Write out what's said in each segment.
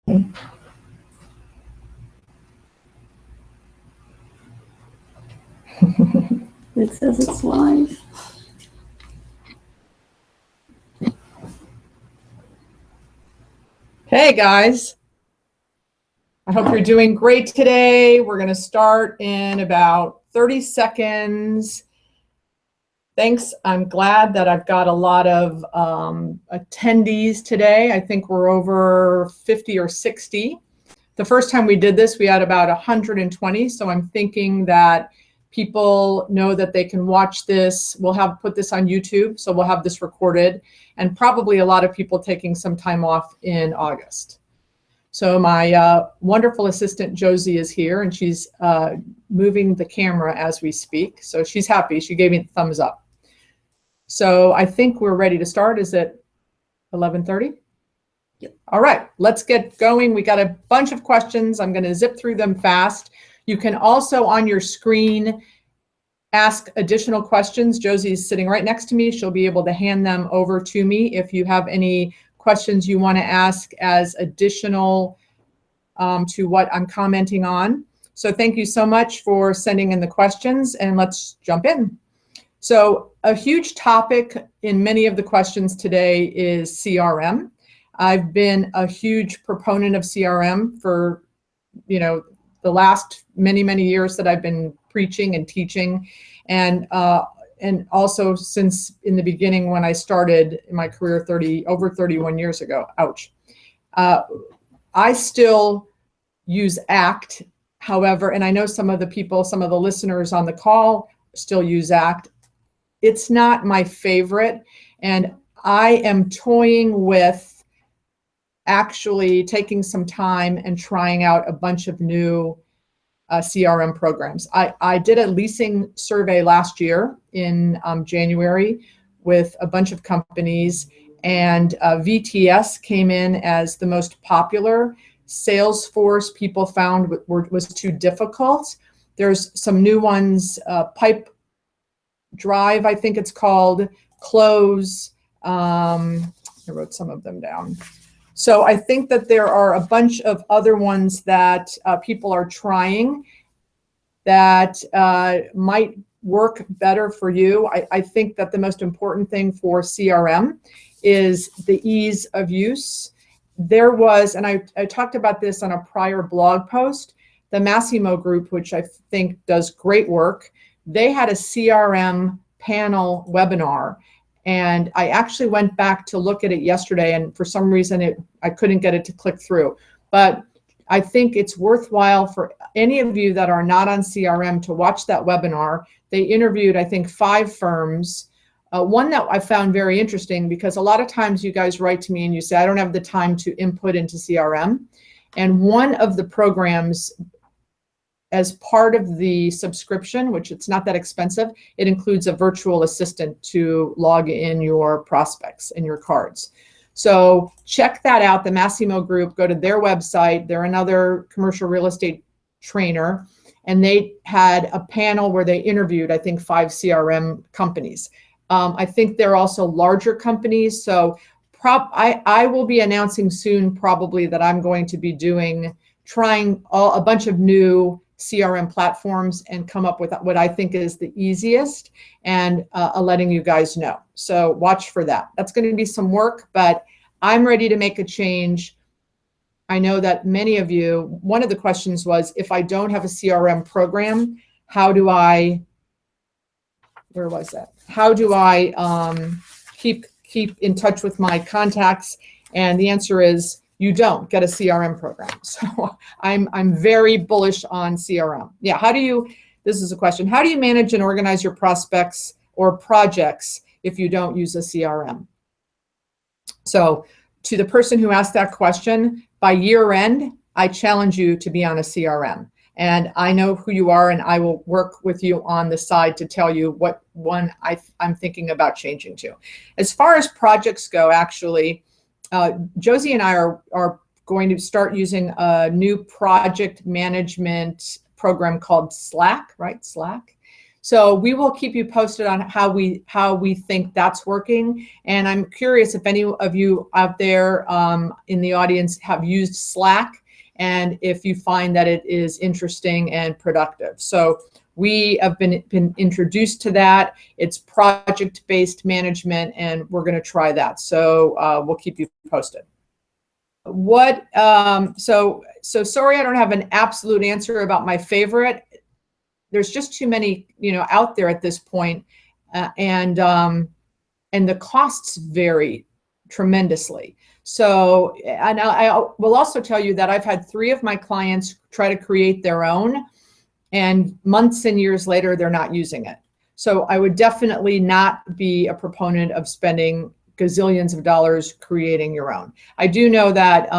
It says it's live. Hey guys, I hope you're doing great today. We're going to start in about 30 seconds. Thanks. I'm glad that I've got a lot of attendees today. I think we're over 50 or 60. The first time we did this, we had about 120. So I'm thinking that people know that they can watch this. We'll put this on YouTube, so we'll have this recorded, and probably a lot of people taking some time off in August. So my wonderful assistant Josie is here, and she's moving the camera as we speak. So she's happy. She gave me the thumbs up. So I think we're ready to start. Is it 11:30? Yep. All right, let's get going. We got a bunch of questions. I'm going to zip through them fast. You can also on your screen ask additional questions. Josie's sitting right next to me. She'll be able to hand them over to me if you have any questions you want to ask as additional to what I'm commenting on. So thank you so much for sending in the questions, and let's jump in. So a huge topic in many of the questions today is CRM. I've been a huge proponent of CRM for, the last many years that I've been preaching and teaching, and also since in the beginning when I started in my career over 31 years ago. Ouch. I still use ACT, however, and I know some of the listeners on the call still use ACT. It's not my favorite, and I am toying with actually taking some time and trying out a bunch of new CRM programs. I did a leasing survey last year in January with a bunch of companies, and VTS came in as the most popular. Salesforce people found was too difficult. There's some new ones, Pipe Drive, I think it's called, Close. I wrote some of them down. So I think that there are a bunch of other ones that people are trying that might work better for you. I think that the most important thing for CRM is the ease of use. There was, and I talked about this on a prior blog post, the Massimo group, which I think does great work. They had a CRM panel webinar, and I actually went back to look at it yesterday, and for some reason I couldn't get it to click through. But I think it's worthwhile for any of you that are not on CRM to watch that webinar. They interviewed, I think, 5 firms. One that I found very interesting, because a lot of times you guys write to me and you say, I don't have the time to input into CRM. And one of the programs, as part of the subscription, which it's not that expensive, it includes a virtual assistant to log in your prospects and your cards. So check that out, the Massimo group, go to their website. They're another commercial real estate trainer, and they had a panel where they interviewed, I think, 5 CRM companies. I think they're also larger companies. So I will be announcing soon probably that I'm going to be trying a bunch of new CRM platforms and come up with what I think is the easiest, and letting you guys know. So watch for that. That's going to be some work, but I'm ready to make a change. I know that many of you, one of the questions was, if I don't have a CRM program, how do I keep in touch with my contacts? And the answer is, you don't get a CRM program. So I'm very bullish on CRM. Yeah, this is a question, how do you manage and organize your prospects or projects if you don't use a CRM? So to the person who asked that question, by year end, I challenge you to be on a CRM. And I know who you are, and I will work with you on the side to tell you what one I'm thinking about changing to. As far as projects go, actually, Josie and I are going to start using a new project management program called Slack, right? Slack. So we will keep you posted on how we think that's working. And I'm curious if any of you out there in the audience have used Slack, and if you find that it is interesting and productive. So we have been introduced to that. It's project-based management, and we're going to try that. So we'll keep you posted. So sorry, I don't have an absolute answer about my favorite. There's just too many, out there at this point, and the costs vary tremendously. So, and I will also tell you that I've had 3 of my clients try to create their own, and months and years later, they're not using it. So I would definitely not be a proponent of spending gazillions of dollars creating your own. I do know that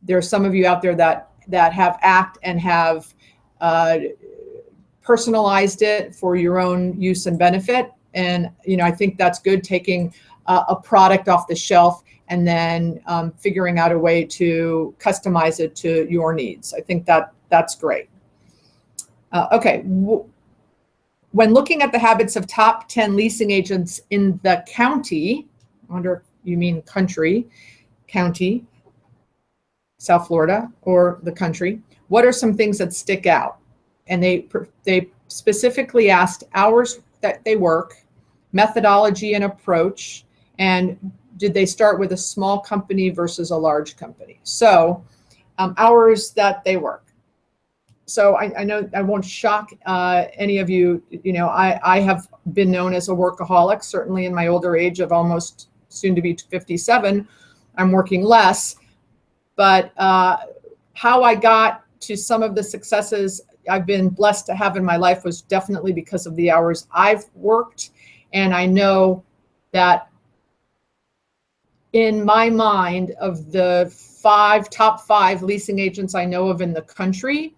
there are some of you out there that have ACT and have personalized it for your own use and benefit. And, I think that's good, taking a product off the shelf and then figuring out a way to customize it to your needs. I think that's great. Okay. When looking at the habits of top 10 leasing agents in the county, I wonder if you mean county, South Florida, or the country, what are some things that stick out? And they specifically asked hours that they work, methodology and approach, and did they start with a small company versus a large company? So hours that they work. So I know I won't shock any of you. I have been known as a workaholic, certainly in my older age of almost soon to be 57. I'm working less, but how I got to some of the successes I've been blessed to have in my life was definitely because of the hours I've worked. And I know that in my mind, of the top five leasing agents I know of in the country,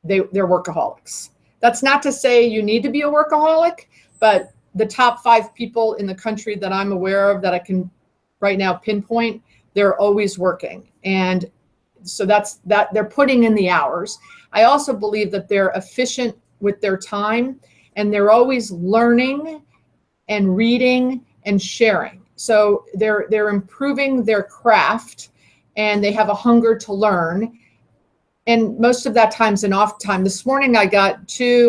they're workaholics. That's not to say you need to be a workaholic, but the top 5 people in the country that I'm aware of that I can right now pinpoint, they're always working. And so that's that, they're putting in the hours. I also believe that they're efficient with their time, and they're always learning and reading and sharing. So they're improving their craft, and they have a hunger to learn. And most of that time's an off time. This morning I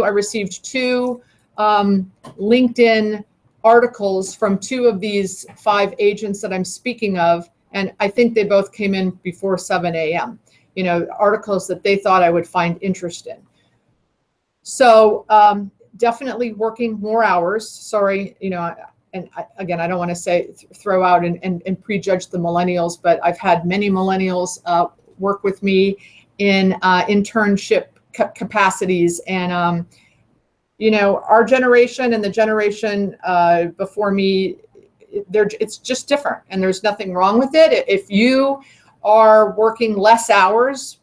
received 2 LinkedIn articles from 2 of these 5 agents that I'm speaking of. And I think they both came in before 7 a.m., articles that they thought I would find interesting. So definitely working more hours. Sorry, and again, I don't want to throw out and prejudge the millennials, but I've had many millennials work with me in internship capacities. And, our generation and the generation before me, it's just different, and there's nothing wrong with it. If you are working less hours,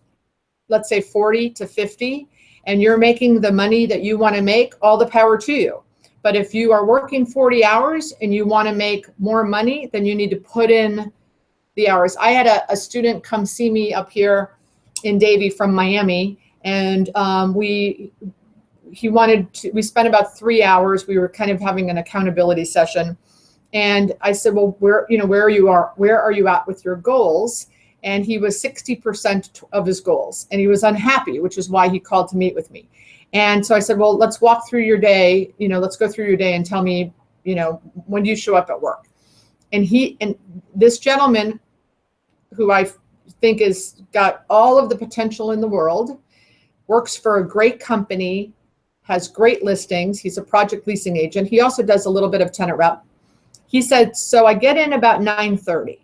let's say 40 to 50, and you're making the money that you want to make, all the power to you. But if you are working 40 hours and you want to make more money, then you need to put in the hours. I had a student come see me up here in Davie from Miami, and we spent about 3 hours. We were kind of having an accountability session. And I said, well, where are you at with your goals? And he was 60% of his goals, and he was unhappy, which is why he called to meet with me. And so I said, well, let's walk through your day. Let's go through your day and tell me, when do you show up at work? And this gentleman, who I think has got all of the potential in the world, works for a great company, has great listings. He's a project leasing agent. He also does a little bit of tenant rep. He said, so I get in about 9:30,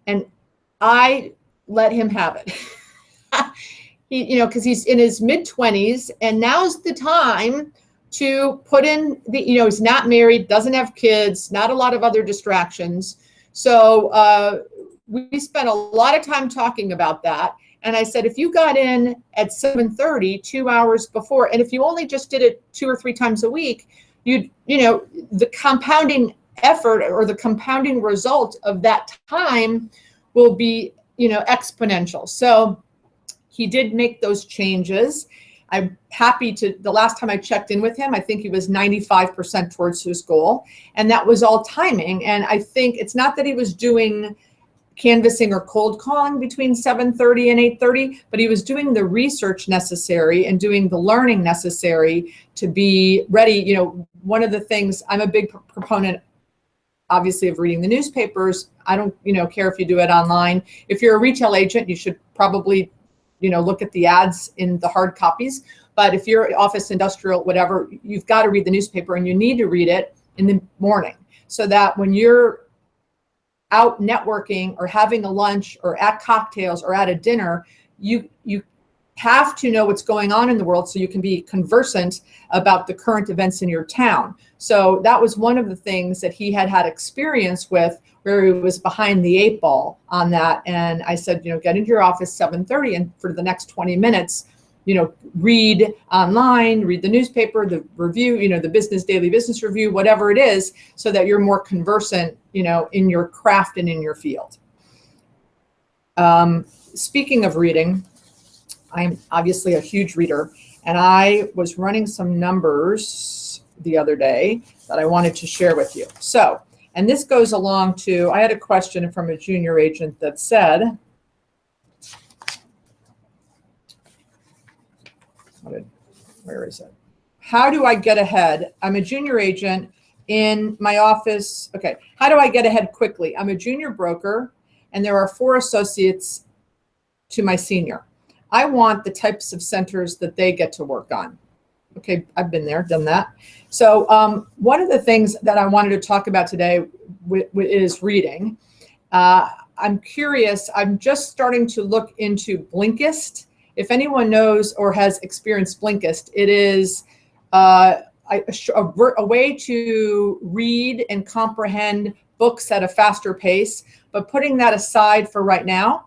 and I let him have it. Because he's in his mid-20s, and now's the time to put in he's not married, doesn't have kids, not a lot of other distractions. So we spent a lot of time talking about that. And I said, if you got in at 7:30, 2 hours before, and if you only just did it 2 or 3 times a week, the compounding effort or the compounding result of that time will be, exponential. So he did make those changes. I'm happy to, the last time I checked in with him, I think he was 95% towards his goal. And that was all timing. And I think it's not that he was doing canvassing or cold calling between 7:30 and 8:30, but he was doing the research necessary and doing the learning necessary to be ready. You know, one of the things, I'm a big proponent, obviously, of reading the newspapers. I don't, care if you do it online. If you're a retail agent, you should probably, look at the ads in the hard copies. But if you're office, industrial, whatever, you've got to read the newspaper, and you need to read it in the morning so that when you're out networking or having a lunch or at cocktails or at a dinner, you have to know what's going on in the world so you can be conversant about the current events in your town. So that was one of the things that he had experience with, where he was behind the 8 ball on that. And I said, get into your office 7:30, and for the next 20 minutes, read online, read the newspaper, the review, the daily business review, whatever it is, so that you're more conversant, in your craft and in your field. Speaking of reading, I'm obviously a huge reader, and I was running some numbers the other day that I wanted to share with you. So, and this goes along to, I had a question from a junior agent that said, where is it? How do I get ahead? I'm a junior agent in my office. Okay, how do I get ahead quickly? I'm a junior broker, and there are 4 associates to my senior. I want the types of centers that they get to work on. Okay, I've been there, done that. So one of the things that I wanted to talk about today is reading. I'm curious, I'm just starting to look into Blinkist. If anyone knows or has experienced Blinkist, it is a way to read and comprehend books at a faster pace. But putting that aside for right now,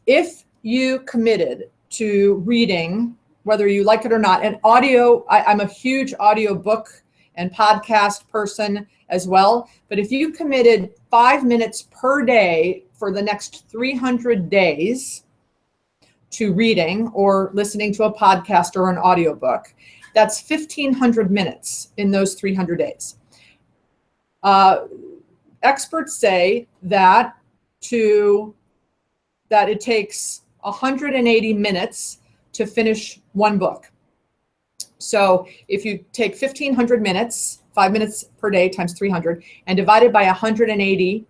if you committed to reading, whether you like it or not, and audio, I'm a huge audio book and podcast person as well. But if you committed 5 minutes per day for the next 300 days to reading or listening to a podcast or an audiobook, that's 1,500 minutes in those 300 days. Experts say that it takes 180 minutes to finish one book. So if you take 1,500 minutes, 5 minutes per day times 300, and divide it by 180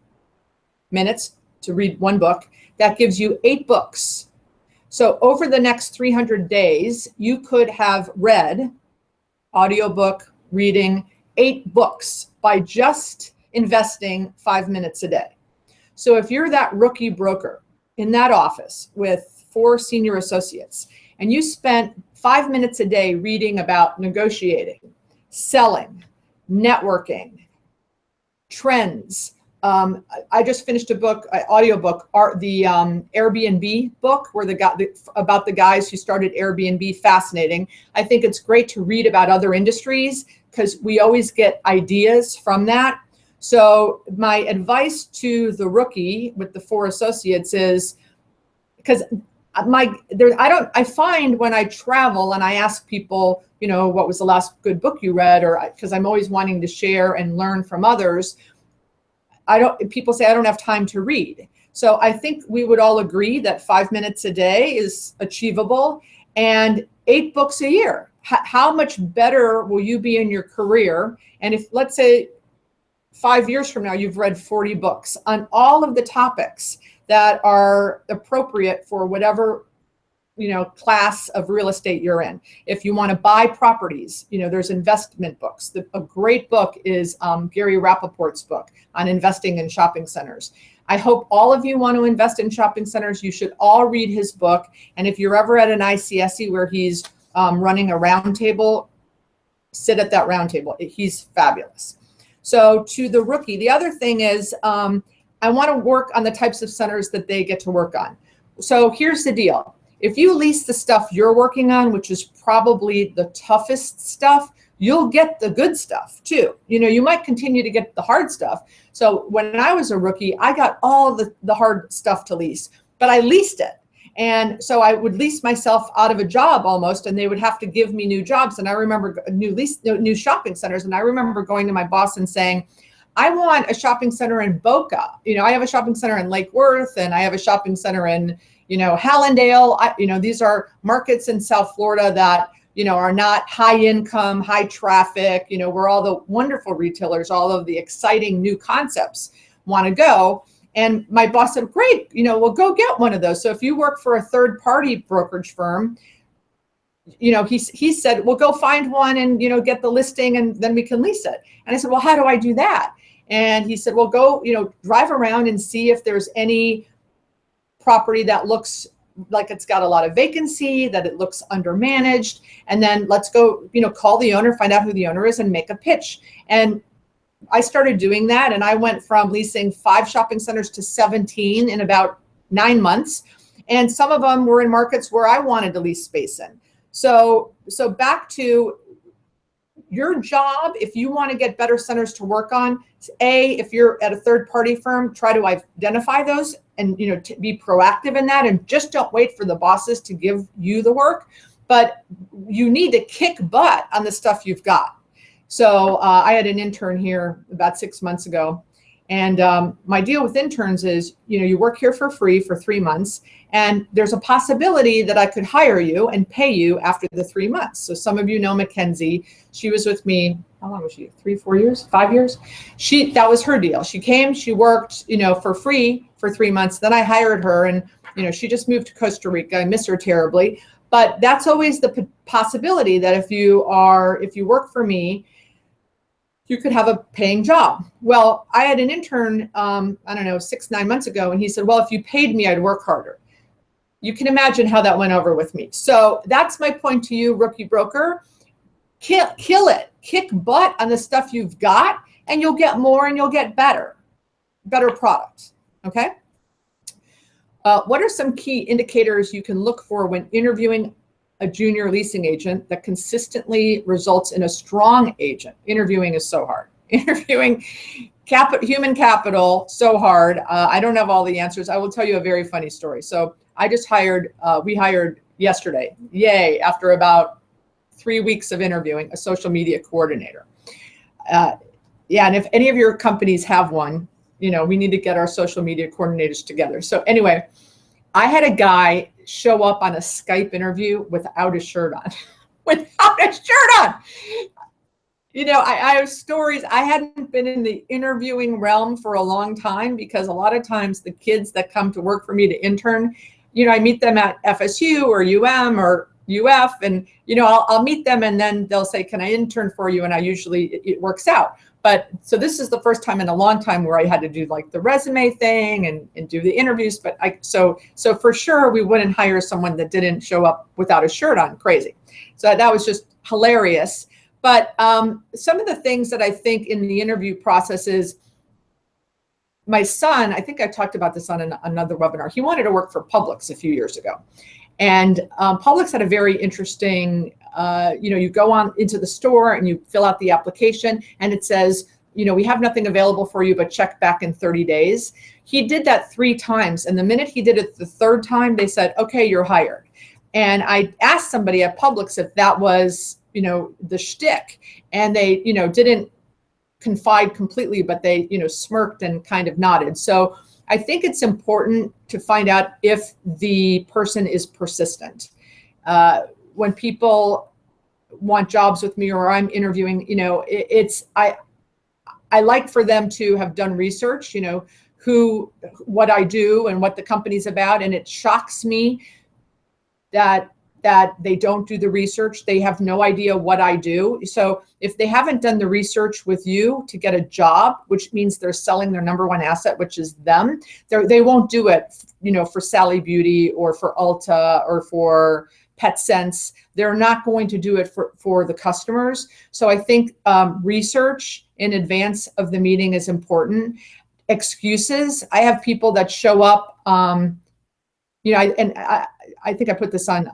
minutes to read one book, that gives you 8 books. So over the next 300 days, you could have read, audiobook, reading, 8 books by just investing 5 minutes a day. So if you're that rookie broker in that office with 4 senior associates, and you spent 5 minutes a day reading about negotiating, selling, networking, trends. I just finished a book, audiobook, the Airbnb book, where about the guys who started Airbnb. Fascinating. I think it's great to read about other industries because we always get ideas from that. So my advice to the rookie with the 4 associates is, because I find when I travel and I ask people, what was the last good book you read, or because I'm always wanting to share and learn from others. People say I don't have time to read. So I think we would all agree that 5 minutes a day is achievable, and 8 books a year. How much better will you be in your career? And if, let's say, 5 years from now, you've read 40 books on all of the topics that are appropriate for whatever, class of real estate you're in. If you want to buy properties, there's investment books. A great book is Gary Rappaport's book on investing in shopping centers. I hope all of you want to invest in shopping centers. You should all read his book. And if you're ever at an ICSC where he's running a roundtable, sit at that roundtable. He's fabulous. So to the rookie, the other thing is I want to work on the types of centers that they get to work on. So here's the deal. If you lease the stuff you're working on, which is probably the toughest stuff, you'll get the good stuff too. You might continue to get the hard stuff. So when I was a rookie, I got all the hard stuff to lease, but I leased it. And so I would lease myself out of a job almost, and they would have to give me new jobs. And I remember new shopping centers. And I remember going to my boss and saying, I want a shopping center in Boca. I have a shopping center in Lake Worth, and I have a shopping center in, Hallandale. These are markets in South Florida that, are not high income, high traffic, where all the wonderful retailers, all of the exciting new concepts want to go. And my boss said, great, we'll go get one of those. So if you work for a third party brokerage firm, he said, well, go find one and, get the listing and then we can lease it. And I said, well, how do I do that? And he said, well, go, drive around and see if there's any property that looks like it's got a lot of vacancy, that it looks undermanaged. And then let's go, call the owner, find out who the owner is and make a pitch. And I started doing that. And I went from leasing 5 shopping centers to 17 in about 9 months. And some of them were in markets where I wanted to lease space in. So back to your job, if you want to get better centers to work on, if you're at a third party firm, try to identify those and to be proactive in that, and just don't wait for the bosses to give you the work, but you need to kick butt on the stuff you've got. So I had an intern here about 6 months ago, and my deal with interns is, you work here for free for 3 months, and there's a possibility that I could hire you and pay you after the 3 months. So some of you know Mackenzie. She was with me, how long was she? 3, 4 years, 5 years? That was her deal. She came, she worked, for free for 3 months. Then I hired her, and she just moved to Costa Rica. I miss her terribly, but that's always the possibility that if you work for me, you could have a paying job. Well, I had an intern, 6, 9 months ago, and he said, well, if you paid me, I'd work harder. You can imagine how that went over with me. So that's my point to you, rookie broker. Kill it, kick butt on the stuff you've got, and you'll get more and you'll get better products, okay? What are some key indicators you can look for when interviewing a junior leasing agent that consistently results in a strong agent? Interviewing is so hard. Interviewing human capital, so hard. I don't have all the answers. I will tell you a very funny story. So I just we hired yesterday, yay, after about 3 weeks of interviewing, a social media coordinator. Yeah, and if any of your companies have one, we need to get our social media coordinators together. So anyway, I had a guy show up on a Skype interview without a shirt on. Without a shirt on. I have stories. I hadn't been in the interviewing realm for a long time, because a lot of times the kids that come to work for me to intern, I meet them at FSU or or UF, and I'll meet them, and then they'll say, can I intern for you? And it works out. But so this is the first time in a long time where I had to do like the resume thing and do the interviews. But so for sure we wouldn't hire someone that didn't show up without a shirt on. Crazy. So that was just hilarious. But some of the things that I think in the interview process is, my son, I think I talked about this on another webinar. He wanted to work for Publix a few years ago. And Publix had a very interesting, you go on into the store and you fill out the application, and it says, we have nothing available for you, but check back in 30 days. He did that 3 times. And the minute he did it the 3rd time, they said, okay, you're hired. And I asked somebody at Publix if that was, the shtick. And they, didn't confide completely, but they, smirked and kind of nodded. So I think it's important to find out if the person is persistent. When people want jobs with me or I'm interviewing, I like for them to have done research, what I do and what the company's about. And it shocks me that they don't do the research. They have no idea what I do. So if they haven't done the research with you to get a job, which means they're selling their number one asset, which is them, they won't do it, for Sally Beauty or for Ulta or for PetSense. They're not going to do it for the customers. So I think research in advance of the meeting is important. Excuses. I have people that show up, I think I put this on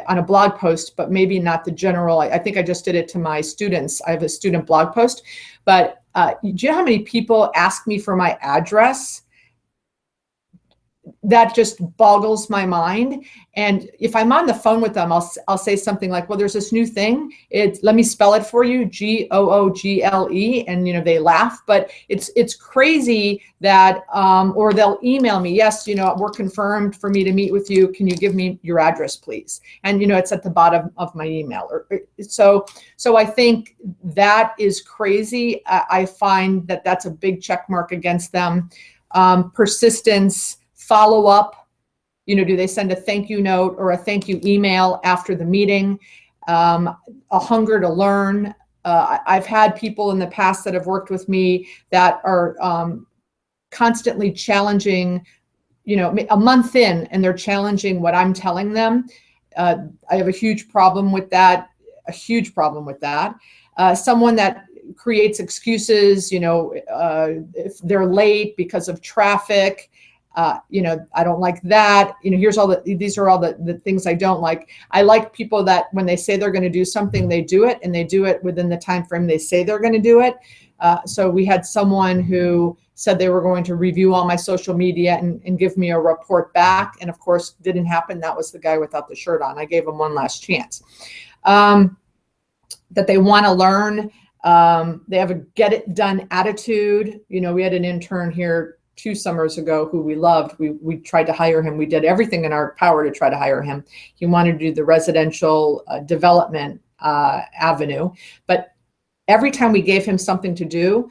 a blog post, but maybe not the general. I think I just did it to my students. I have a student blog post, but do you know how many people ask me for my address? that just boggles my mind. And if I'm on the phone with them, I'll say something like, well, there's this new thing. Let me spell it for you, Google. And, they laugh, but it's crazy that, or they'll email me, yes, we're confirmed for me to meet with you. Can you give me your address, please? And, it's at the bottom of my email. So I think that is crazy. I find that that's a big check mark against them. Persistence, follow up, do they send a thank you note or a thank you email after the meeting? A hunger to learn. I've had people in the past that have worked with me that are constantly challenging, a month in, and they're challenging what I'm telling them. I have a huge problem with that, someone that creates excuses, if they're late because of traffic, I don't like that. These are all the things I don't like. I like people that when they say they're going to do something, they do it, and they do it within the time frame they say they're going to do it. So we had someone who said they were going to review all my social media and give me a report back. And of course, didn't happen. That was the guy without the shirt on. I gave him one last chance. That they want to learn. They have a get it done attitude. We had an intern here 2 summers ago who we loved. We tried to hire him. We did everything in our power to try to hire him. He wanted to do the residential development avenue, but every time we gave him something to do,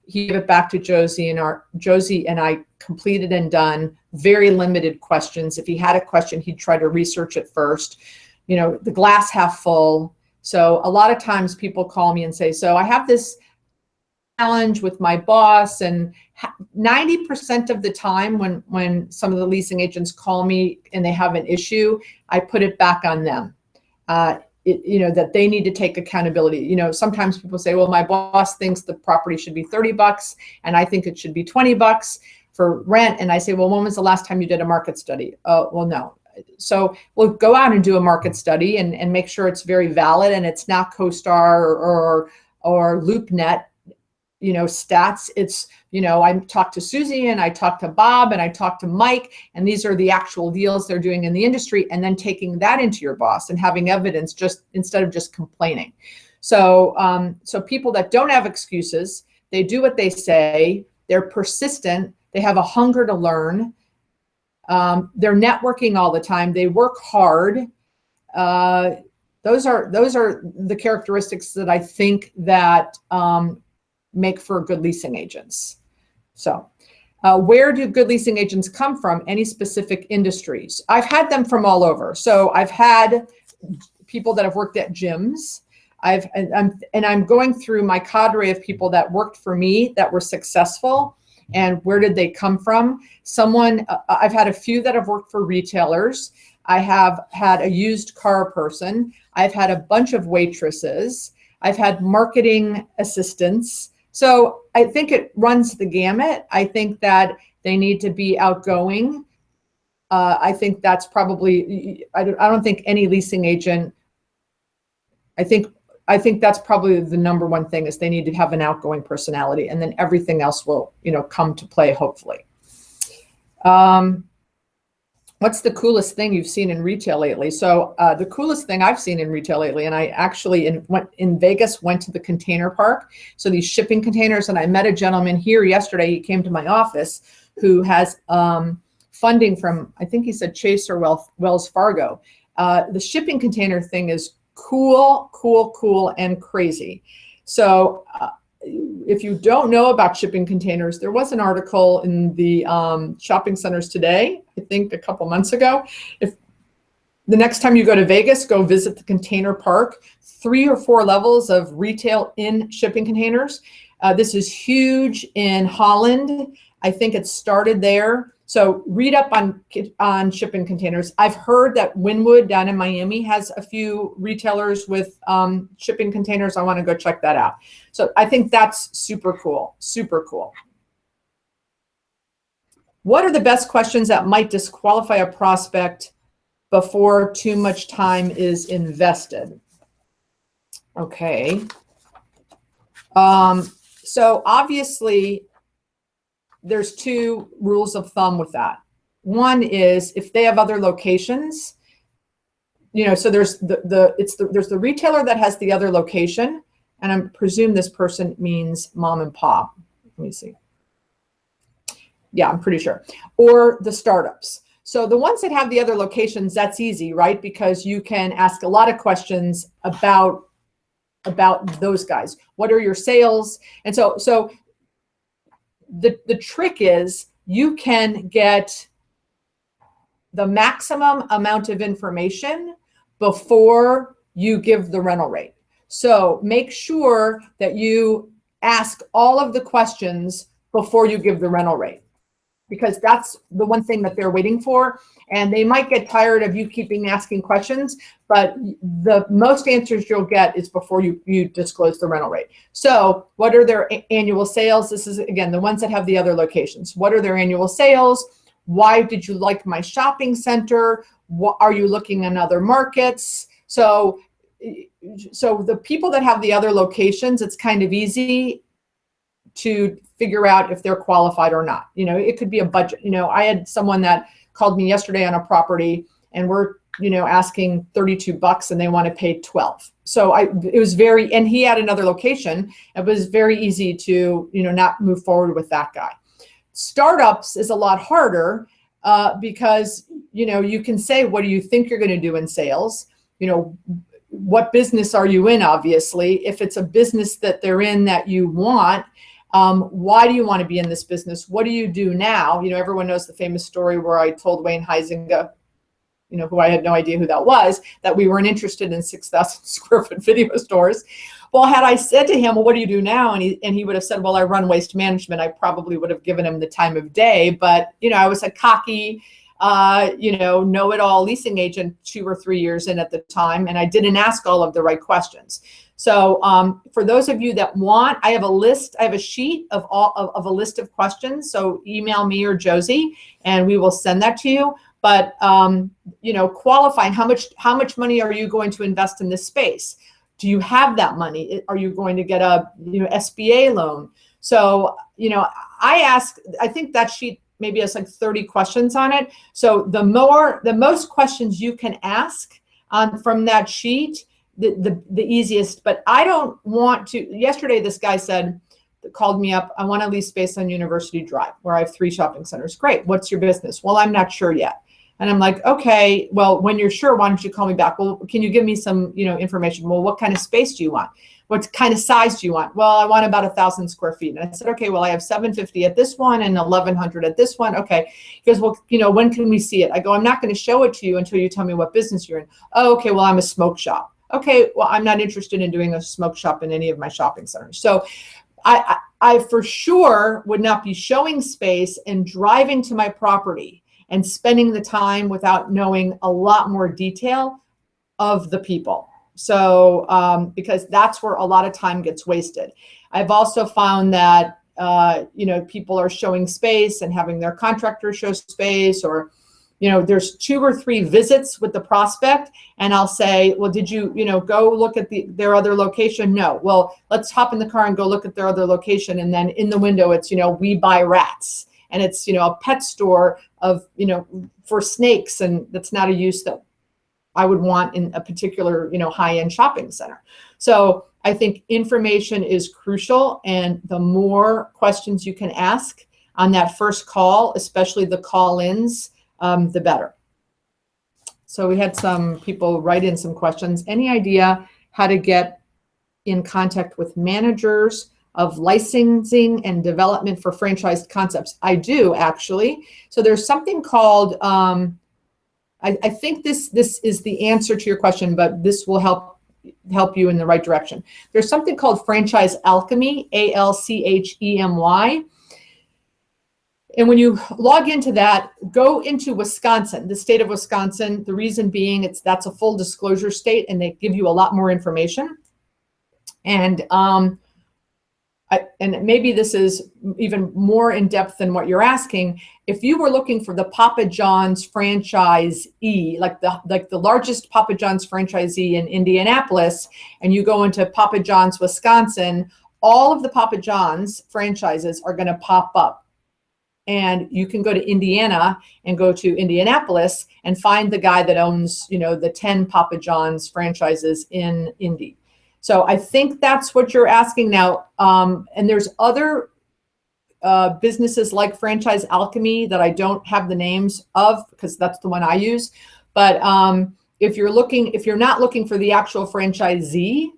he gave it back to Josie, and Josie and I completed and done. Very limited questions. If he had a question, he'd try to research it first. The glass half full. So a lot of times people call me and say, so I have this challenge with my boss, and 90% of the time when some of the leasing agents call me and they have an issue, I put it back on them. That they need to take accountability. Sometimes people say, well, my boss thinks the property should be $30 and I think it should be $20 for rent. And I say, well, when was the last time you did a market study? Well, no. So we'll go out and do a market study and make sure it's very valid and it's not CoStar or LoopNet, stats. It's, I talked to Susie and I talked to Bob and I talked to Mike, and these are the actual deals they're doing in the industry, and then taking that into your boss and having evidence just instead of just complaining. So, so people that don't have excuses, they do what they say, they're persistent, they have a hunger to learn, they're networking all the time, they work hard. Those are the characteristics that I think that make for good leasing agents. So where do good leasing agents come from? Any specific industries? I've had them from all over. So I've had people that have worked at gyms. I'm going through my cadre of people that worked for me that were successful, and where did they come from? I've had a few that have worked for retailers. I have had a used car person. I've had a bunch of waitresses. I've had marketing assistants. So I think it runs the gamut. I think that they need to be outgoing. I think that's probably, I don't think any leasing agent, I think that's probably the number one thing, is they need to have an outgoing personality, and then everything else will, come to play, hopefully. What's the coolest thing you've seen in retail lately? So the coolest thing I've seen in retail lately, and I actually went in Vegas, went to the container park. So these shipping containers, and I met a gentleman here yesterday. He came to my office who has funding from, I think he said Chase or Wells Fargo. The shipping container thing is cool, and crazy. So if you don't know about shipping containers, there was an article in the shopping centers today, I think a couple months ago. If the next time you go to Vegas, go visit the container park, 3 or 4 levels of retail in shipping containers. This is huge in Holland. I think it started there. So read up on shipping containers. I've heard that Wynwood down in Miami has a few retailers with shipping containers. I want to go check that out. So I think that's super cool, super cool. What are the best questions that might disqualify a prospect before too much time is invested? Okay. So obviously, there's 2 rules of thumb with that. One is if they have other locations, so there's there's the retailer that has the other location, and I presume this person means mom and pop. Let me see. Yeah, I'm pretty sure. Or the startups. So the ones that have the other locations, that's easy, right? Because you can ask a lot of questions about those guys. What are your sales? And so the trick is you can get the maximum amount of information before you give the rental rate. So make sure that you ask all of the questions before you give the rental rate, because that's the one thing that they're waiting for. And they might get tired of you keeping asking questions, but the most answers you'll get is before you disclose the rental rate. So what are their annual sales? This is, again, the ones that have the other locations. What are their annual sales? Why did you like my shopping center? What, are you looking in other markets? So the people that have the other locations, it's kind of easy to figure out if they're qualified or not. It could be a budget. I had someone that called me yesterday on a property, and we're, asking $32 and they want to pay 12. So it was and he had another location. It was very easy to, not move forward with that guy. Startups is a lot harder because, you can say, what do you think you're going to do in sales? What business are you in? Obviously, if it's a business that they're in that you want, why do you want to be in this business? What do you do now? Everyone knows the famous story where I told Wayne Huizinga, who I had no idea who that was, that we weren't interested in 6,000 square foot video stores. Well, had I said to him, well, what do you do now? And he would have said, well, I run waste management. I probably would have given him the time of day. But, I was a cocky, know-it-all leasing agent 2 or 3 years in at the time. And I didn't ask all of the right questions. So for those of you that want, I have a sheet of a list of questions. So email me or Josie, and we will send that to you. But, qualifying, how much money are you going to invest in this space? Do you have that money? Are you going to get a, SBA loan? So, I think that sheet maybe has like 30 questions on it. So the most questions you can ask from that sheet, the easiest. But I don't want to. Yesterday, this guy called me up. I want to lease space on University Drive, where I have 3 shopping centers. Great. What's your business? Well, I'm not sure yet. And I'm like, okay, well, when you're sure, why don't you call me back? Well, can you give me some, information? Well, what kind of space do you want? What kind of size do you want? Well, I want about 1,000 square feet. And I said, okay, well, I have 750 at this one and 1,100 at this one. Okay. He goes, well, when can we see it? I go, I'm not going to show it to you until you tell me what business you're in. Oh, okay. Well, I'm a smoke shop. Okay. Well, I'm not interested in doing a smoke shop in any of my shopping centers. So I for sure would not be showing space and driving to my property and spending the time without knowing a lot more detail of the people. So because that's where a lot of time gets wasted. I've also found that, people are showing space and having their contractor show space, or, there's 2 or 3 visits with the prospect. And I'll say, well, did you, go look at their other location? No. Well, let's hop in the car and go look at their other location. And then in the window, it's, we buy rats. And it's, a pet store of, for snakes. And that's not a use that I would want in a particular, high-end shopping center. So I think information is crucial. And the more questions you can ask on that first call, especially the call-ins, the better. So we had some people write in some questions. Any idea how to get in contact with managers of licensing and development for franchised concepts? I do, actually. So there's something called, I think this is the answer to your question, but this will help you in the right direction. There's something called Franchise Alchemy, ALCHEMY. And when you log into that, go into Wisconsin, the state of Wisconsin. The reason being, that's a full disclosure state, and they give you a lot more information. And and maybe this is even more in depth than what you're asking. If you were looking for the Papa John's franchisee, like the largest Papa John's franchisee in Indianapolis, and you go into Papa John's, Wisconsin, all of the Papa John's franchises are going to pop up And you can go to Indiana and go to Indianapolis and find the guy that owns, the 10 Papa John's franchises in Indy. So I think that's what you're asking now. And there's other businesses like Franchise Alchemy that I don't have the names of because that's the one I use. But if you're not looking for the actual franchisee,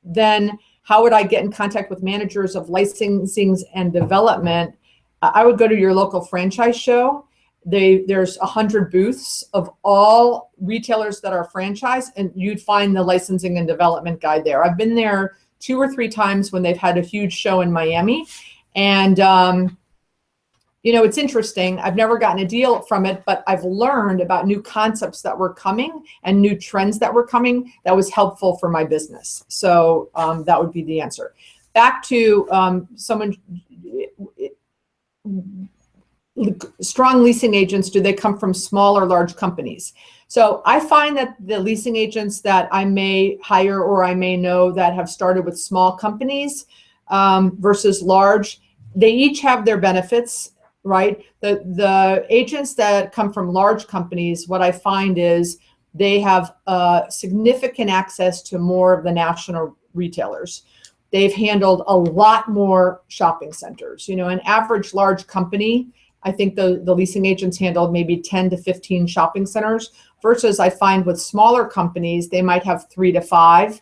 then how would I get in contact with managers of licensings and development? I would go to your local franchise show. There's 100 booths of all retailers that are franchised, and you'd find the licensing and development guy there. I've been there 2 or 3 times when they've had a huge show in Miami. And, it's interesting. I've never gotten a deal from it, but I've learned about new concepts that were coming and new trends that were coming that was helpful for my business. So that would be the answer. Back to strong leasing agents, do they come from small or large companies? So I find that the leasing agents that I may hire or I may know that have started with small companies versus large, they each have their benefits, right? The agents that come from large companies, what I find is they have significant access to more of the national retailers. They've handled a lot more shopping centers. An average large company, I think the leasing agents handled maybe 10 to 15 shopping centers versus I find with smaller companies, they might have 3 to 5.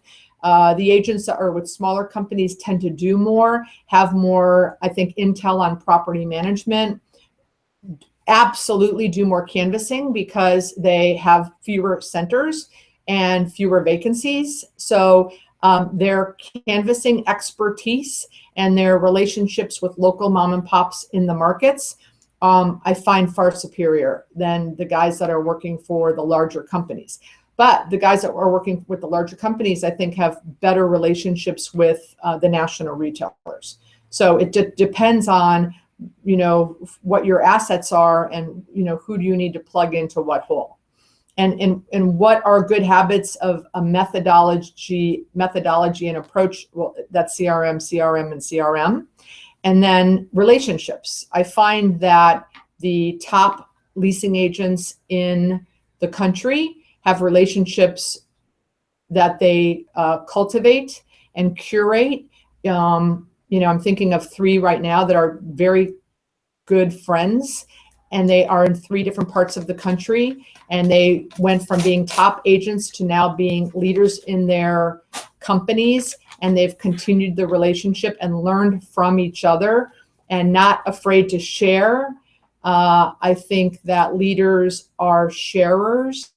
The agents that are with smaller companies tend to do more, have more, I think, intel on property management, absolutely do more canvassing because they have fewer centers and fewer vacancies. So their canvassing expertise and their relationships with local mom and pops in the markets, I find far superior than the guys that are working for the larger companies. But the guys that are working with the larger companies, I think, have better relationships with the national retailers. So it depends on, what your assets are and, who do you need to plug into what hole. And what are good habits of a methodology and approach? Well, that's CRM, and CRM. And then relationships. I find that the top leasing agents in the country have relationships that they cultivate and curate. I'm thinking of 3 right now that are very good friends, and they are in 3 different parts of the country. And they went from being top agents to now being leaders in their companies. And they've continued the relationship and learned from each other and not afraid to share. I think that leaders are sharers,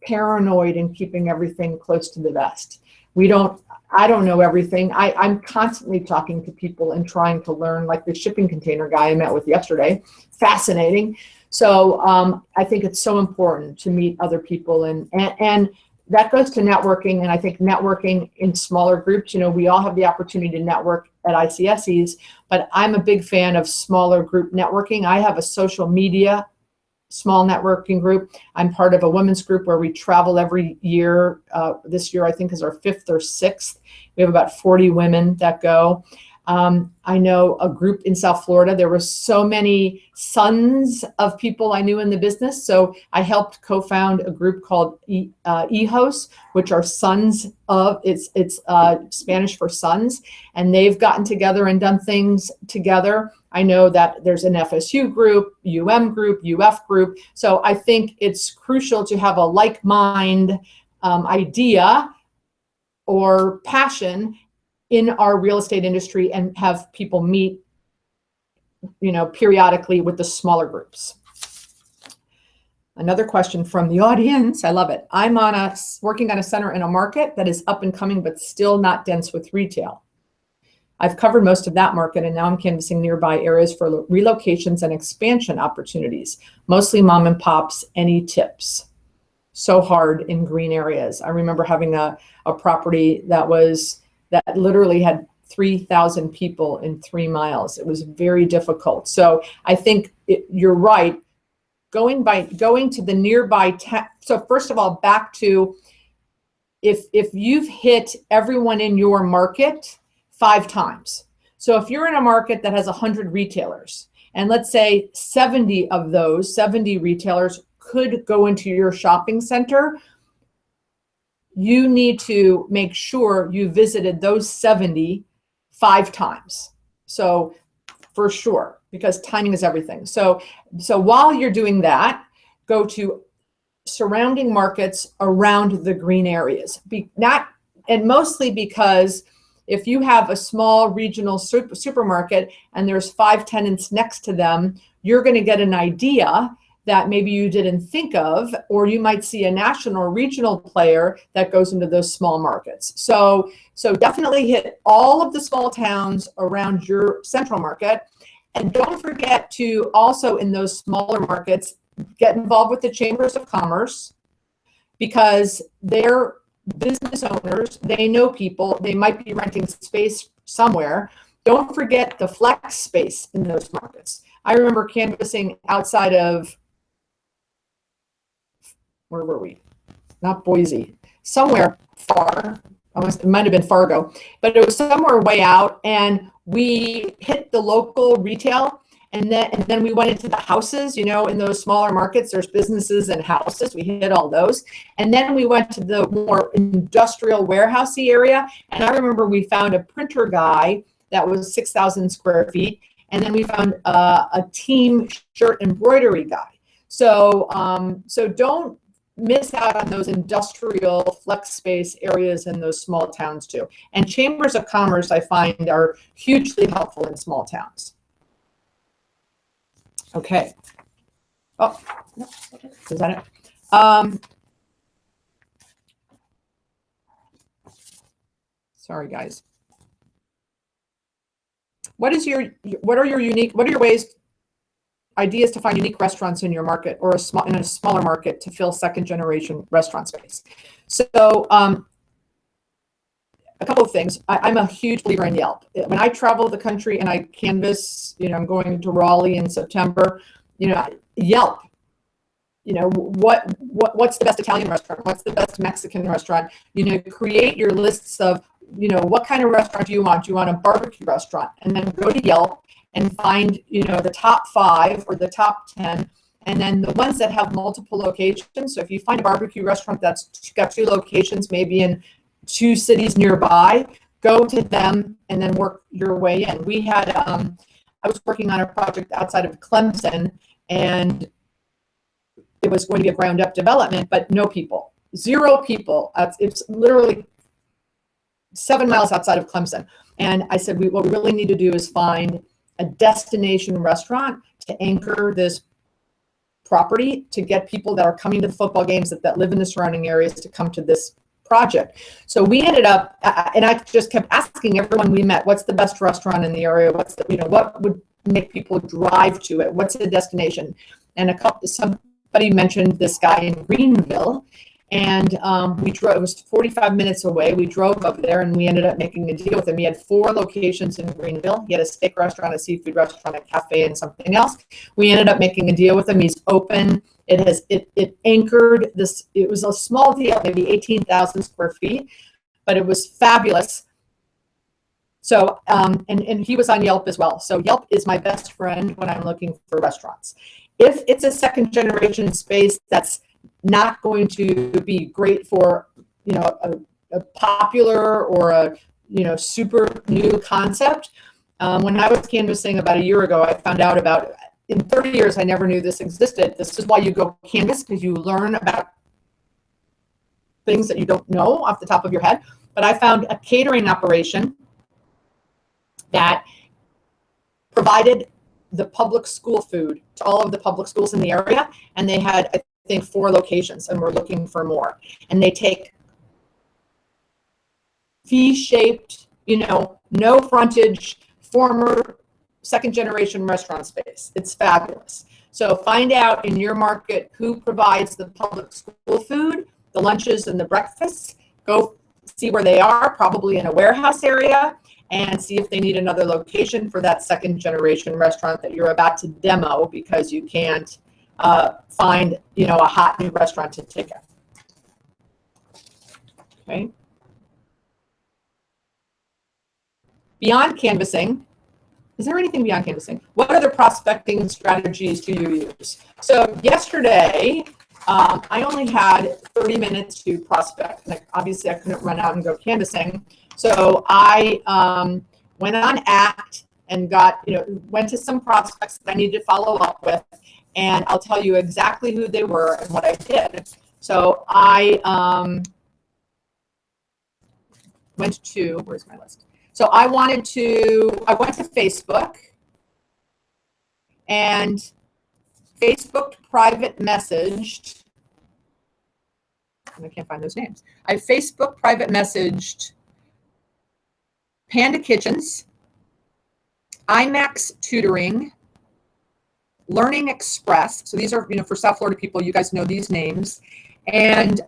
paranoid and keeping everything close to the vest. I don't know everything. I'm constantly talking to people and trying to learn, like the shipping container guy I met with yesterday. Fascinating. So I think it's so important to meet other people and that goes to networking. And I think networking in smaller groups, we all have the opportunity to network at ICSEs, but I'm a big fan of smaller group networking. I have a social media small networking group. I'm part of a women's group where we travel every year. This year, I think, is our 5th or 6th. We have about 40 women that go. I know a group in South Florida. There were so many sons of people I knew in the business. So I helped co-found a group called Hijos, which are sons of, it's Spanish for sons. And they've gotten together and done things together. I know that there's an FSU group, group, UF group. So I think it's crucial to have a like-mind idea or passion in our real estate industry and have people meet, periodically with the smaller groups. Another question from the audience. I love it. I'm working on a center in a market that is up and coming, but still not dense with retail. I've covered most of that market and now I'm canvassing nearby areas for relocations and expansion opportunities, mostly mom and pops. Any tips? So hard in green areas. I remember having a property that literally had 3,000 people in 3 miles. It was very difficult. So I think you're right. Going to the nearby so first of all, back to if you've hit everyone in your market 5 times. So if you're in a market that has 100 retailers, and let's say 70 of those 70 retailers could go into your shopping center, you need to make sure you visited those 70 5 times. So for sure, because timing is everything. So while you're doing that, go to surrounding markets around the green areas. Mostly because if you have a small regional supermarket and there's 5 tenants next to them, you're going to get an idea that maybe you didn't think of, or you might see a national or regional player that goes into those small markets. So definitely hit all of the small towns around your central market. And don't forget to also, in those smaller markets, get involved with the chambers of commerce, because they're business owners, they know people, they might be renting space somewhere. Don't forget the flex space in those markets. I remember canvassing outside of, where were we? Not Boise, somewhere far. It might have been Fargo, but it was somewhere way out, and we hit the local retail, and then we went into the houses. In those smaller markets, there's businesses and houses. We hit all those, and then we went to the more industrial warehousey area. And I remember we found a printer guy that was 6,000 square feet, and then we found a team shirt embroidery guy. So don't miss out on those industrial flex space areas in those small towns too. And chambers of commerce, I find, are hugely helpful in small towns. Okay. Oh, is that it? Sorry, guys. What are your ideas to find unique restaurants in your market, or in a smaller market, to fill second generation restaurant space? So a couple of things. I'm a huge believer in Yelp. When I travel the country and I canvass, I'm going to Raleigh in September, Yelp, what's the best Italian restaurant? What's the best Mexican restaurant? Create your lists of, what kind of restaurant do you want? Do you want a barbecue restaurant? And then go to Yelp and find, the top 5 or the top 10, and then the ones that have multiple locations. So if you find a barbecue restaurant that's got 2 locations, maybe in 2 cities nearby, go to them and then work your way in. We had, I was working on a project outside of Clemson, and it was going to be a ground up development, but no people, 0 people. It's literally 7 miles outside of Clemson. And I said, what we really need to do is find a destination restaurant to anchor this property, to get people that are coming to the football games that live in the surrounding areas to come to this project. So we ended up, and I just kept asking everyone we met, what's the best restaurant in the area? What would make people drive to it? What's the destination? And somebody mentioned this guy in Greenville, and we drove. It was 45 minutes away. We drove up there, and we ended up making a deal with him. He had 4 locations in Greenville. He had a steak restaurant, a seafood restaurant, a cafe, and something else. We ended up making a deal with him. He's open. It anchored this. It was a small deal, maybe 18,000 square feet, but it was fabulous. So, and he was on Yelp as well. So Yelp is my best friend when I'm looking for restaurants. If it's a second generation space that's not going to be great for, a popular or a, super new concept. When I was canvassing about a year ago, I found out about, in 30 years, I never knew this existed. This is why you go canvass, because you learn about things that you don't know off the top of your head. But I found a catering operation that provided the public school food to all of the public schools in the area. And they had, I think, 4 locations, and we're looking for more. And they take V-shaped, no frontage, former second generation restaurant space. It's fabulous. So find out in your market who provides the public school food, the lunches and the breakfasts. Go see where they are, probably in a warehouse area, and see if they need another location for that second generation restaurant that you're about to demo, because you can't find, a hot new restaurant to take it. Okay. Beyond canvassing, Is there anything beyond canvassing? What other prospecting strategies do you use? So yesterday, I only had 30 minutes to prospect. Like, obviously, I couldn't run out and go canvassing. So I went on Act and went to some prospects that I needed to follow up with. And I'll tell you exactly who they were and what I did. So I went to, where's my list? So I went to Facebook and Facebook private messaged, and I can't find those names. I Facebook private messaged Panda Kitchens, IMAX Tutoring, Learning Express. So these are, for South Florida people, you guys know these names, and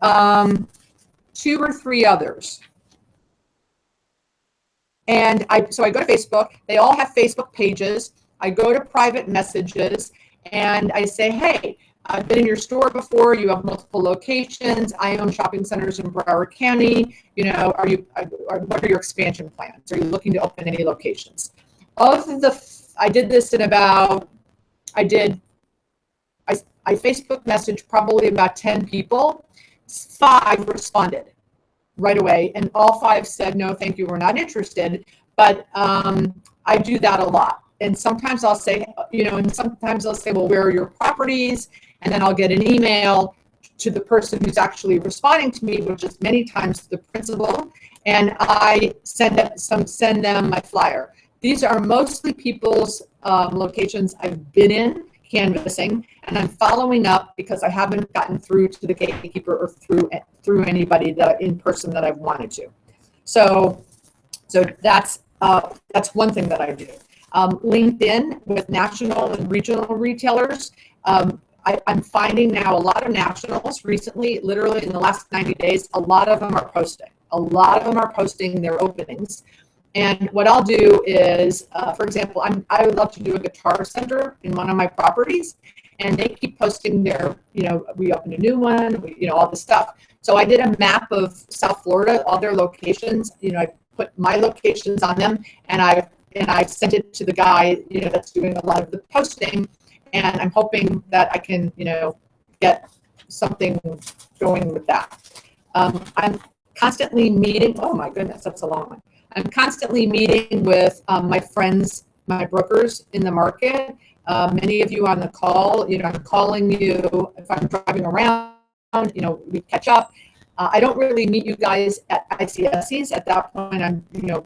2 or 3 others. And so I go to Facebook. They all have Facebook pages. I go to private messages and I say, hey, I've been in your store before. You have multiple locations. I own shopping centers in Broward County. What are your expansion plans? Are you looking to open any locations? I did this in about, I Facebook messaged probably about 10 people. 5 responded right away, and all 5 said, no, thank you, we're not interested. But I do that a lot. And sometimes I'll say, well, where are your properties? And then I'll get an email to the person who's actually responding to me, which is many times the principal, and I send them my flyer. These are mostly people's locations I've been in canvassing, and I'm following up because I haven't gotten through to the gatekeeper or through anybody in person that I've wanted to. So that's one thing that I do. LinkedIn with national and regional retailers. I'm finding now a lot of nationals recently, literally in the last 90 days, a lot of them are posting. A lot of them are posting their openings. And what I'll do is, for example, I would love to do a guitar center in one of my properties, and they keep posting their, we opened a new one, all this stuff. So I did a map of South Florida, all their locations. I put my locations on them, and I sent it to the guy, that's doing a lot of the posting, and I'm hoping that I can, get something going with that. I'm constantly meeting. Oh my goodness, that's a long one. I'm constantly meeting with my friends, my brokers in the market. Many of you on the call, I'm calling you if I'm driving around, we catch up. I don't really meet you guys at ICSCs. At that point, I'm,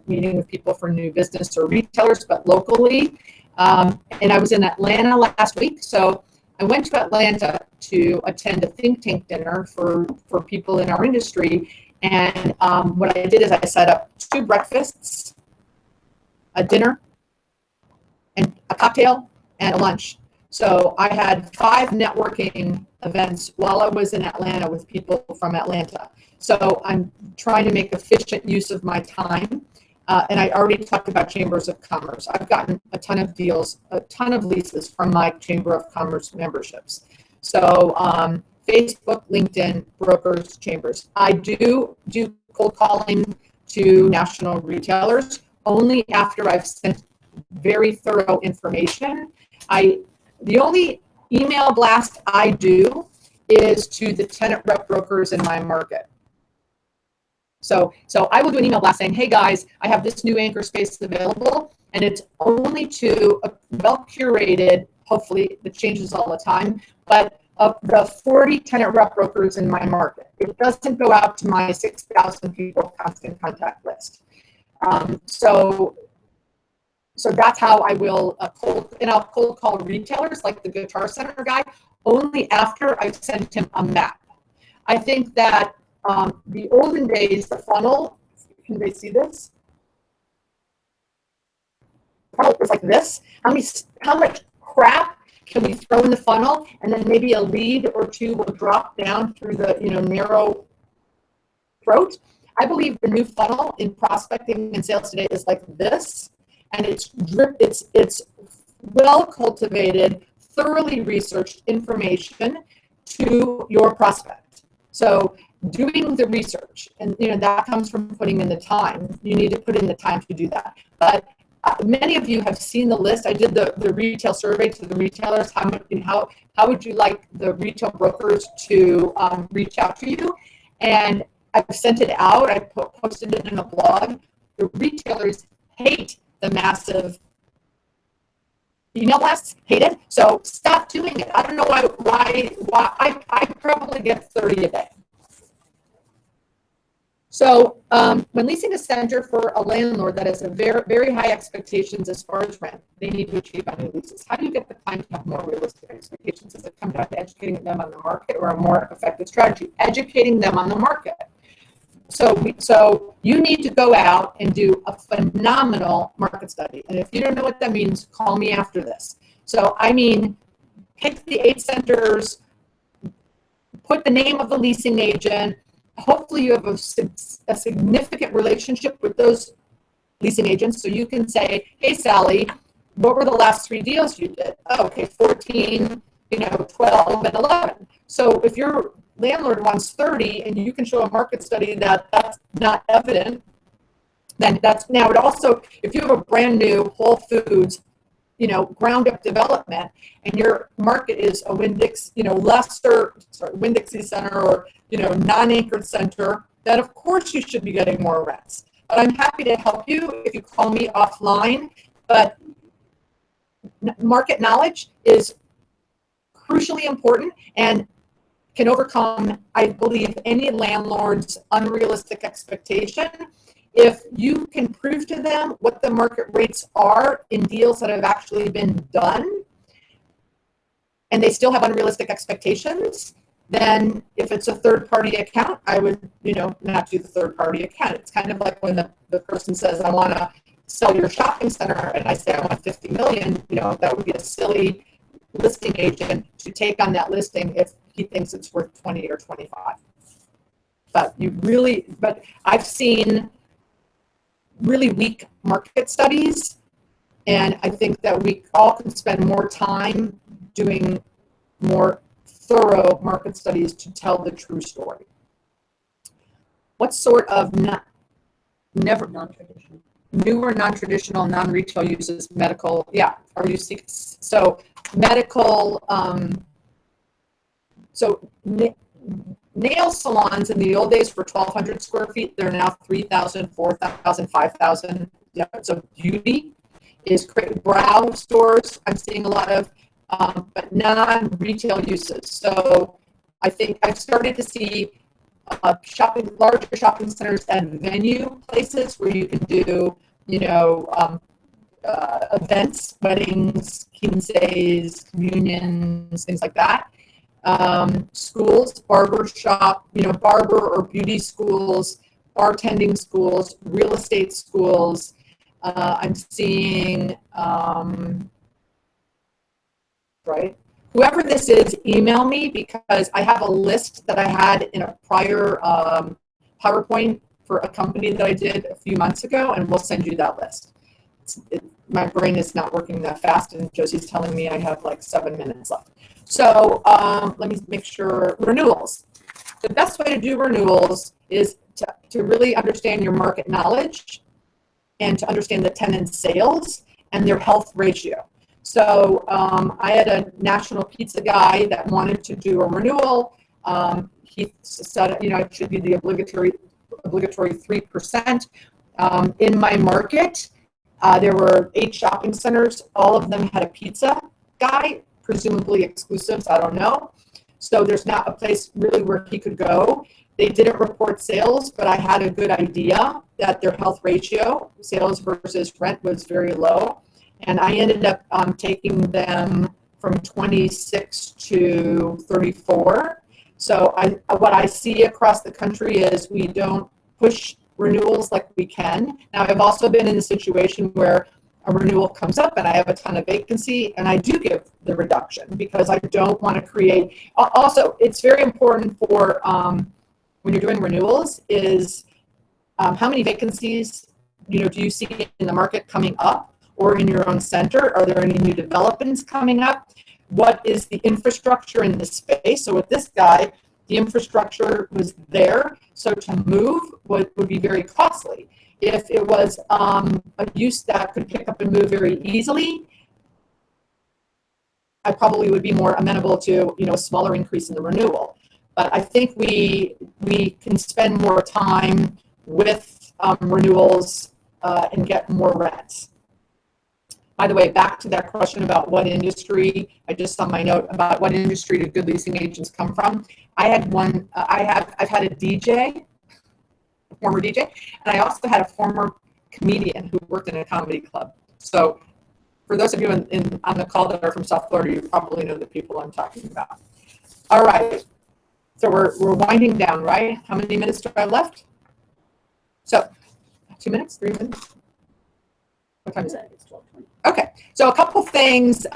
meeting with people for new business or retailers, but locally. And I was in Atlanta last week. So I went to Atlanta to attend a think tank dinner for people in our industry. And what I did is I set up 2 breakfasts, a dinner, and a cocktail, and a lunch. So I had 5 networking events while I was in Atlanta with people from Atlanta. So I'm trying to make efficient use of my time. And I already talked about chambers of commerce. I've gotten a ton of deals, a ton of leases from my Chamber of Commerce memberships. So Facebook, LinkedIn, brokers, chambers. I do cold calling to national retailers only after I've sent very thorough information. The only email blast I do is to the tenant rep brokers in my market. So I will do an email blast saying, hey guys, I have this new anchor space available, and it's only to a well-curated, hopefully it changes all the time, but of the 40 tenant rep brokers in my market. It doesn't go out to my 6,000 people constant contact list. So that's how I will I'll cold call retailers like the Guitar Center guy only after I've sent him a map. I think that the olden days, the funnel, can they see this? The funnel was like this. How much crap can we throw in the funnel, and then maybe a lead or 2 will drop down through the narrow throat? I believe the new funnel in prospecting and sales today is like this, and it's well cultivated, thoroughly researched information to your prospect. So doing the research, and that comes from putting in the time. You need to put in the time to do that. But Many of you have seen the list. I did the retail survey to the retailers. How would you like the retail brokers to reach out to you? And I've sent it out. I posted it in a blog. The retailers hate the massive email blasts, hate it. So stop doing it. I don't know why I probably get 30 a day. So when leasing a center for a landlord that has a very high expectations as far as rent, they need to achieve on new leases. How do you get the client to have more realistic expectations? Does it come down to educating them on the market, or a more effective strategy? Educating them on the market. So you need to go out and do a phenomenal market study. And if you don't know what that means, call me after this. So I mean, pick the 8 centers, put the name of the leasing agent. Hopefully you have a significant relationship with those leasing agents, so you can say, hey, Sally, what were the last 3 deals you did? Oh, okay, 14, 12, and 11. So if your landlord wants 30 and you can show a market study that that's not evident, then that's, now it also, if you have a brand new Whole Foods, ground up development, and your market is a Winn-Dixie center, or, non-anchored center, then of course you should be getting more rents. But I'm happy to help you if you call me offline. But market knowledge is crucially important and can overcome, I believe, any landlord's unrealistic expectation. If you can prove to them what the market rates are in deals that have actually been done, and they still have unrealistic expectations, then if it's a third-party account, I would, not do the third-party account. It's kind of like when the person says, I want to sell your shopping center, and I say I want 50 million, that would be a silly listing agent to take on that listing if he thinks it's worth 20 or 25. But I've seen really weak market studies, and I think that we all can spend more time doing more thorough market studies to tell the true story. What sort of Non-traditional. newer, non-traditional, non-retail uses medical? Yeah, are you seeing? So medical, nail salons in the old days were 1,200 square feet. They're now 3,000, 4,000, 5,000. Yeah, so beauty is great. Brow stores, I'm seeing a lot of, but non-retail uses. So I think I've started to see larger shopping centers and venue places where you can do, events, weddings, quinceañeras, communions, things like that. Schools, barber shop, barber or beauty schools, bartending schools, real estate schools. I'm seeing, right? Whoever this is, email me, because I have a list that I had in a prior PowerPoint for a company that I did a few months ago, and we'll send you that list. My brain is not working that fast, and Josie's telling me I have like 7 minutes left. So let me make sure. Renewals. The best way to do renewals is to really understand your market knowledge and to understand the tenant sales and their health ratio. So I had a national pizza guy that wanted to do a renewal. He said, it should be the obligatory 3%. In my market, there were 8 shopping centers. All of them had a pizza guy, presumably exclusives, I don't know. So there's not a place really where he could go. They didn't report sales, but I had a good idea that their health ratio, sales versus rent, was very low. And I ended up taking them from 26 to 34. So what I see across the country is we don't push renewals like we can. Now, I've also been in a situation where a renewal comes up and I have a ton of vacancy, and I do give the reduction because I don't want to create. Also, it's very important for when you're doing renewals is how many vacancies do you see in the market coming up or in your own center? Are there any new developments coming up? What is the infrastructure in the space? So with this guy, the infrastructure was there, so to move would be very costly. If it was a use that could pick up and move very easily, I probably would be more amenable to, a smaller increase in the renewal. But I think we can spend more time with renewals and get more rents. By the way, back to that question about what industry, I just saw my note about what industry do good leasing agents come from. I had one, I've had a DJ, a former DJ, and I also had a former comedian who worked in a comedy club. So for those of you on the call that are from South Florida, you probably know the people I'm talking about. All right, so we're winding down, right? How many minutes do I have left? So 2 minutes, 3 minutes? What time is it? It's 12:20. Okay, so a couple things.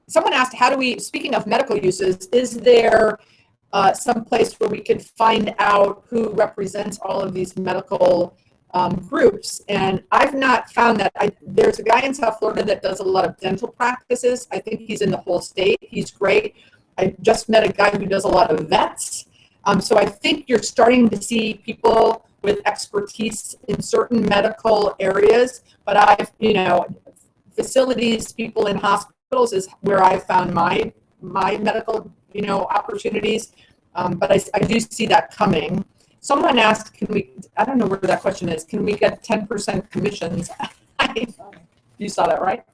Someone asked, how do we, speaking of medical uses, is there some place where we could find out who represents all of these medical groups? And I've not found that. There's a guy in South Florida that does a lot of dental practices. I think he's in the whole state. He's great. I just met a guy who does a lot of vets. So I think you're starting to see people with expertise in certain medical areas, but I've, facilities, people in hospitals is where I found my medical, opportunities. But I do see that coming. Someone asked, I don't know where that question is, can we get 10% commissions? You saw that, right?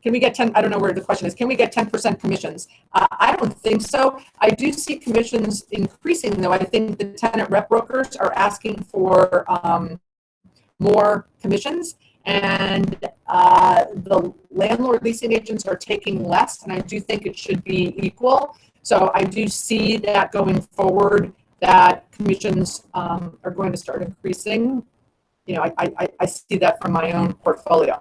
Can we get 10? I don't know where the question is. Can we get 10% commissions? I don't think so. I do see commissions increasing, though. I think the tenant rep brokers are asking for more commissions, and the landlord leasing agents are taking less, and I do think it should be equal. So I do see that going forward, that commissions are going to start increasing. I see that from my own portfolio.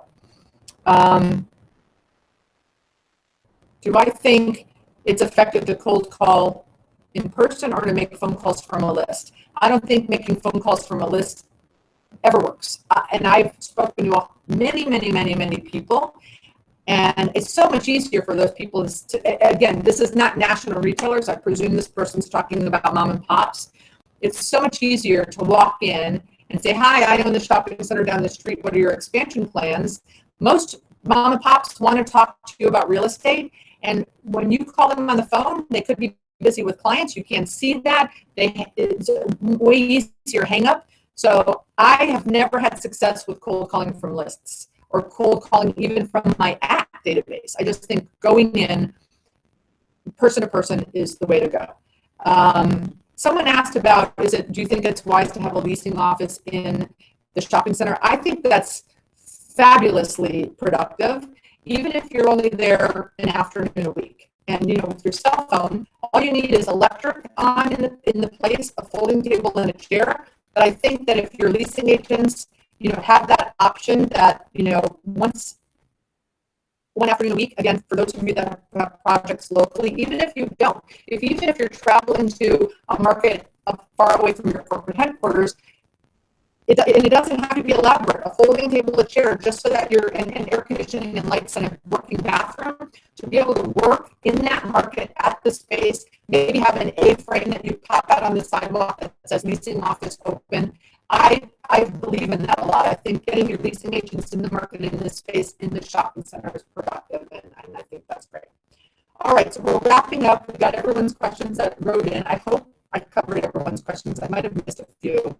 Do I think it's effective to cold call in person or to make phone calls from a list? I don't think making phone calls from a list ever works. And I've spoken to many people, and it's so much easier for those people to, again, this is not national retailers. I presume this person's talking about mom and pops. It's so much easier to walk in and say, hi, I own the shopping center down the street. What are your expansion plans? Most mom and pops want to talk to you about real estate. And when you call them on the phone, they could be busy with clients. You can't see that. It's a way easier hang up. So I have never had success with cold calling from lists or cold calling even from my app database. I just think going in person to person is the way to go. Someone asked about, do you think it's wise to have a leasing office in the shopping center? I think that's fabulously productive, even if you're only there an afternoon a week. And with your cell phone, all you need is electric on in the place, a folding table and a chair. But I think that if your leasing agents, have that option that, once one afternoon a week, again, for those of you that have projects locally, even if you don't, even if you're traveling to a market far away from your corporate headquarters, it doesn't have to be elaborate. A folding table, a chair, just so that you're in air conditioning and lights and a working bathroom to be able to work in that market at the space. Maybe have an A-frame that you pop out on the sidewalk that says leasing office open. I believe in that a lot. I think getting your leasing agents in the market in this space in the shopping center is productive, and I think that's great. All right, so we're wrapping up. We've got everyone's questions that wrote in. I hope I covered everyone's questions. I might have missed a few.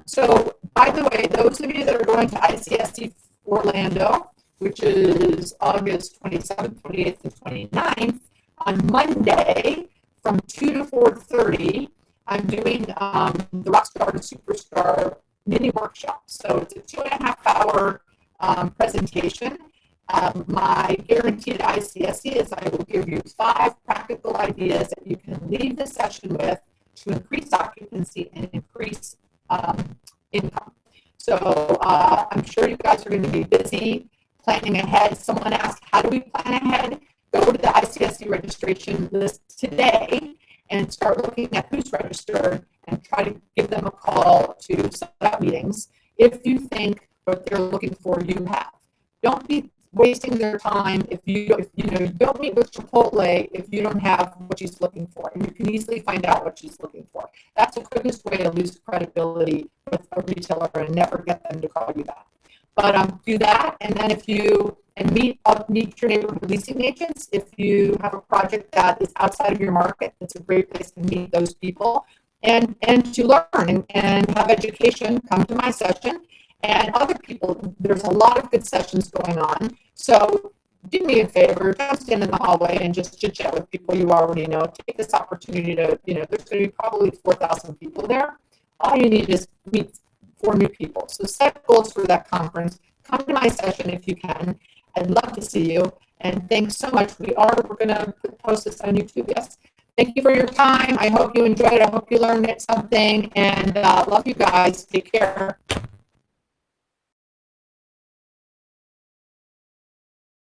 So, by the way, those of you that are going to ICSC Orlando, which is August 27th, 28th, and 29th, on Monday from 2 to 4:30, I'm doing the Rockstar to Superstar mini workshop. So it's a 2.5-hour presentation. My guarantee at ICSC is I will give you 5 practical ideas that you can leave the session with to increase occupancy and increase income. So I'm sure you guys are going to be busy planning ahead. Someone asked, how do we plan ahead? Go to the ICSC registration list today and start looking at who's registered and try to give them a call to set up meetings if you think what they're looking for you have. Don't be wasting their time if you don't meet with Chipotle if you don't have what she's looking for. And you can easily find out what she's looking for. That's the quickest way to lose credibility with a retailer and never get them to call you back. But do that, and then if you meet your neighborhood leasing agents. If you have a project that is outside of your market, it's a great place to meet those people and to learn and have education. Come to my session and other people. There's a lot of good sessions going on. So do me a favor, don't stand in the hallway and just chit chat with people you already know. Take this opportunity to, there's going to be probably 4,000 people there. All you need is meet 4 new people. So set goals for that conference. Come to my session if you can. I'd love to see you. And thanks so much. We're going to post this on YouTube. Yes. Thank you for your time. I hope you enjoyed it. I hope you learned something. And love you guys. Take care.